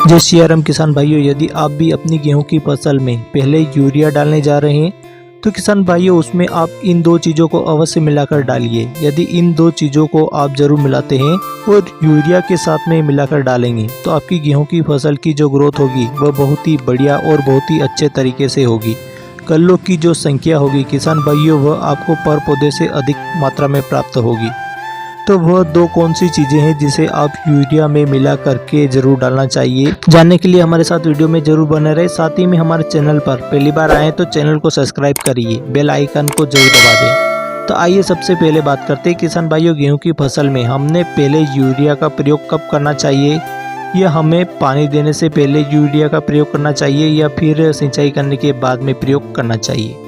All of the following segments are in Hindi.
जय श्री राम किसान भाइयों, यदि आप भी अपनी गेहूं की फसल में पहले यूरिया डालने जा रहे हैं तो किसान भाइयों उसमें आप इन दो चीज़ों को अवश्य मिलाकर डालिए। यदि इन दो चीज़ों को आप जरूर मिलाते हैं और यूरिया के साथ में मिलाकर डालेंगे तो आपकी गेहूं की फसल की जो ग्रोथ होगी वह बहुत ही बढ़िया और बहुत ही अच्छे तरीके से होगी। कल्लों की जो संख्या होगी किसान भाइयों वह आपको पर पौधे से अधिक मात्रा में प्राप्त होगी। तो वह दो कौन सी चीज़ें हैं जिसे आप यूरिया में मिला करके जरूर डालना चाहिए, जानने के लिए हमारे साथ वीडियो में जरूर बने रहे। साथ ही में हमारे चैनल पर पहली बार आए तो चैनल को सब्सक्राइब करिए, बेल आइकन को जरूर दबा दें। तो आइए सबसे पहले बात करते हैं किसान भाइयों, गेहूं की फसल में हमने पहले यूरिया का प्रयोग कब करना चाहिए, या हमें पानी देने से पहले यूरिया का प्रयोग करना चाहिए या फिर सिंचाई करने के बाद में प्रयोग करना चाहिए।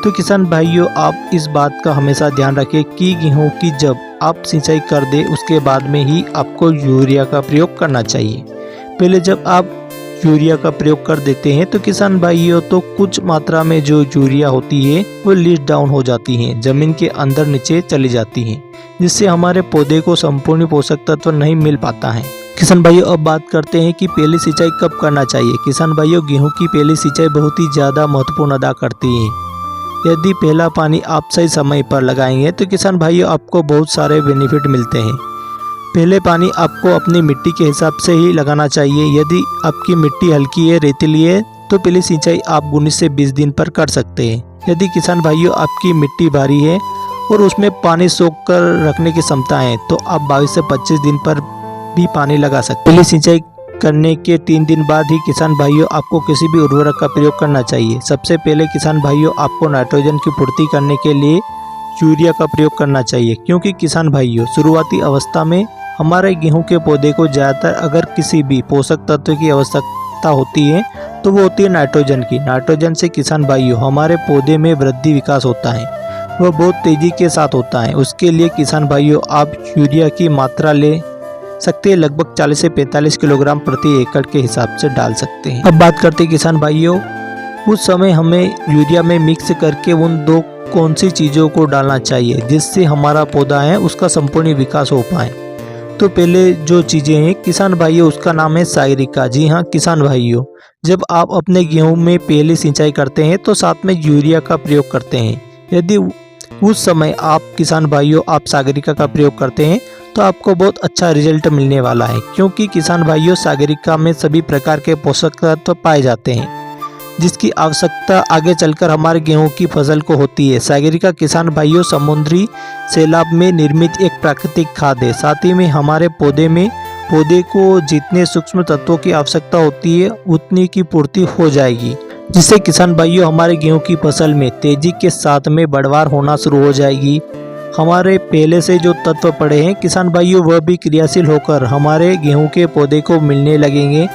तो किसान भाइयों आप इस बात का हमेशा ध्यान रखें कि गेहूं की जब आप सिंचाई कर दे उसके बाद में ही आपको यूरिया का प्रयोग करना चाहिए। पहले जब आप यूरिया का प्रयोग कर देते हैं तो किसान भाइयों तो कुछ मात्रा में जो यूरिया होती है वो लीच डाउन हो जाती है, जमीन के अंदर नीचे चली जाती है, जिससे हमारे पौधे को संपूर्ण पोषक तत्व नहीं मिल पाता है। किसान भाइयों अब बात करते हैं कि पहली सिंचाई कब करना चाहिए। किसान भाइयों गेहूं की पहली सिंचाई बहुत ही ज़्यादा महत्वपूर्ण अदा करती है। यदि पहला पानी आप सही समय पर लगाएंगे तो किसान भाइयों आपको बहुत सारे बेनिफिट मिलते हैं। पहले पानी आपको अपनी मिट्टी के हिसाब से ही लगाना चाहिए। यदि आपकी मिट्टी हल्की है, रेतीली है तो पहली सिंचाई आप 19 से 20 दिन पर कर सकते हैं। यदि किसान भाइयों आपकी मिट्टी भारी है और उसमें पानी सोख कर रखने की क्षमता है तो आप 22 से 25 दिन पर भी पानी लगा सकते हैं। पहली सिंचाई करने के 3 दिन बाद ही किसान भाइयों आपको किसी भी उर्वरक का प्रयोग करना चाहिए। सबसे पहले किसान भाइयों आपको नाइट्रोजन की पूर्ति करने के लिए यूरिया का प्रयोग करना चाहिए, क्योंकि किसान भाइयों शुरुआती अवस्था में हमारे गेहूं के पौधे को ज़्यादातर अगर किसी भी पोषक तत्व की आवश्यकता होती है तो वो होती है नाइट्रोजन की। नाइट्रोजन से किसान भाइयों हमारे पौधे में वृद्धि विकास होता है, वह बहुत तेज़ी के साथ होता है। उसके लिए किसान भाइयों आप यूरिया की मात्रा ले सकते हैं, लगभग 40 से 45 किलोग्राम प्रति एकड़ के हिसाब से डाल सकते हैं। अब बात करते हैं किसान भाइयों उस समय हमें यूरिया में मिक्स करके उन दो कौन सी चीज़ों को डालना चाहिए जिससे हमारा पौधा है उसका संपूर्ण विकास हो पाए। तो पहले जो चीज़ें हैं किसान भाइयों उसका नाम है सागरिका। जी हाँ किसान भाइयों, जब आप अपने गेहूँ में पहली सिंचाई करते हैं तो साथ में यूरिया का प्रयोग करते हैं। यदि उस समय आप किसान भाइयों आप सागरिका का प्रयोग करते हैं तो आपको बहुत अच्छा रिजल्ट मिलने वाला है, क्योंकि किसान भाइयों सागरिका में सभी प्रकार के पोषक तत्व पाए जाते हैं जिसकी आवश्यकता आगे चलकर हमारे गेहूं की फसल को होती है। सागरिका किसान भाइयों समुद्री सैलाब में निर्मित एक प्राकृतिक खाद है। साथ ही में हमारे पौधे को जितने सूक्ष्म तत्वों की आवश्यकता होती है उतनी की पूर्ति हो जाएगी, जिससे किसान भाइयों हमारे गेहूं की फसल में तेजी के साथ में बढ़वार होना शुरू हो जाएगी। हमारे पहले से जो तत्व पड़े हैं किसान भाइयों वह भी क्रियाशील होकर हमारे गेहूं के पौधे को मिलने लगेंगे।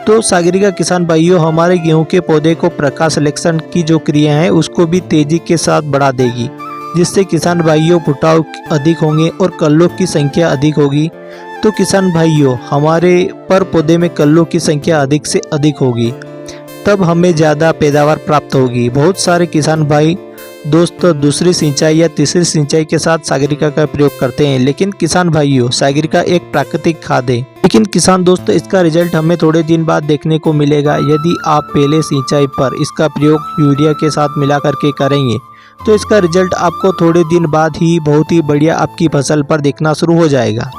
तो सागरिका किसान भाइयों हमारे गेहूं के पौधे को प्रकाश संश्लेषण की जो क्रिया है उसको भी तेजी के साथ बढ़ा देगी, जिससे किसान भाइयों फुटाव अधिक होंगे और कल्लों की संख्या अधिक होगी। तो किसान भाइयों हमारे पर पौधे में कल्लों की संख्या अधिक से अधिक होगी, तब हमें ज़्यादा पैदावार प्राप्त होगी। बहुत सारे किसान भाई दोस्तों दूसरी सिंचाई या तीसरी सिंचाई के साथ सागरिका का प्रयोग करते हैं, लेकिन किसान भाइयों सागरिका एक प्राकृतिक खाद है। लेकिन किसान दोस्तों इसका रिजल्ट हमें थोड़े दिन बाद देखने को मिलेगा। यदि आप पहले सिंचाई पर इसका प्रयोग यूरिया के साथ मिला करके करेंगे तो इसका रिजल्ट आपको थोड़े दिन बाद ही बहुत ही बढ़िया आपकी फसल पर देखना शुरू हो जाएगा।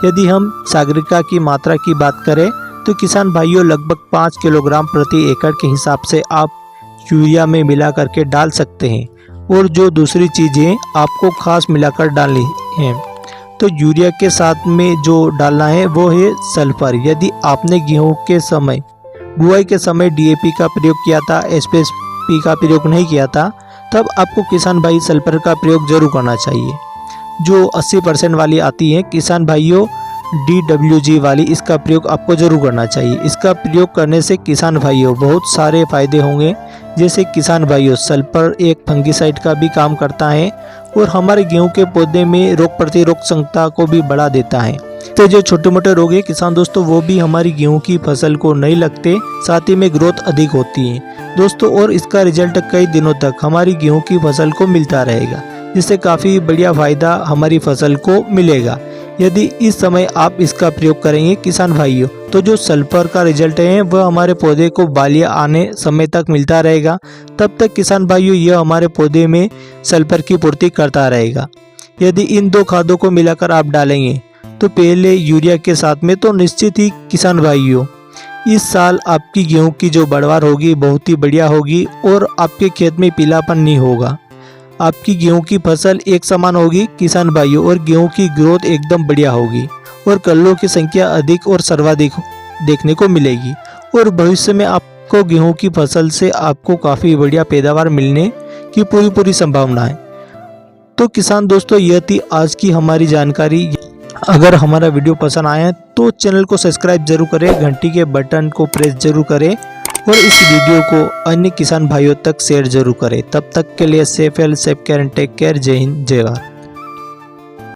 यदि हम सागरिका की मात्रा की बात करें तो किसान भाइयों लगभग 5 किलोग्राम प्रति एकड़ के हिसाब से आप यूरिया में मिला करके डाल सकते हैं। और जो दूसरी चीज़ें आपको खास मिलाकर डालनी है तो यूरिया के साथ में जो डालना है वो है सल्फर। यदि आपने गेहूं के समय बुआई के समय डीएपी का प्रयोग किया था, एसपी का प्रयोग नहीं किया था, तब आपको किसान भाई सल्फर का प्रयोग जरूर करना चाहिए। जो 80% वाली आती है किसान भाइयों DWG वाली, इसका प्रयोग आपको जरूर करना चाहिए। इसका प्रयोग करने से किसान भाइयों बहुत सारे फायदे होंगे। जैसे किसान भाइयों सल्फर एक फंगिसाइड का भी काम करता है और हमारे गेहूं के पौधे में रोग प्रतिरोधक क्षमता को भी बढ़ा देता है। तो जो छोटे मोटे रोग है किसान दोस्तों वो भी हमारी गेहूं की फसल को नहीं लगते, साथ ही में ग्रोथ अधिक होती है दोस्तों, और इसका रिजल्ट कई दिनों तक हमारी गेहूं की फसल को मिलता रहेगा, जिससे काफ़ी बढ़िया फायदा हमारी फसल को मिलेगा। यदि इस समय आप इसका प्रयोग करेंगे किसान भाइयों, तो जो सल्फर का रिजल्ट है वह हमारे पौधे को बालियाँ आने समय तक मिलता रहेगा। तब तक किसान भाइयों यह हमारे पौधे में सल्फर की पूर्ति करता रहेगा। यदि इन दो खादों को मिलाकर आप डालेंगे तो पहले यूरिया के साथ में, तो निश्चित ही किसान भाइयों इस साल आपकी गेहूं की जो बढ़वार होगी बहुत ही बढ़िया होगी और आपके खेत में पीलापन नहीं होगा। आपकी गेहूं की फसल एक समान होगी किसान भाइयों और गेहूं की ग्रोथ एकदम बढ़िया होगी और कल्लों की संख्या अधिक और सर्वाधिक देखने को मिलेगी और भविष्य में आपको गेहूं की फसल से आपको काफ़ी बढ़िया पैदावार मिलने की पूरी संभावना है। तो किसान दोस्तों, यह थी आज की हमारी जानकारी। अगर हमारा वीडियो पसंद आया तो चैनल को सब्सक्राइब जरूर करें, घंटी के बटन को प्रेस जरूर करें और इस वीडियो को अन्य किसान भाइयों तक शेयर जरूर करें। तब तक के लिए safe health, safe care and take care. जय हिंद, जय भारत।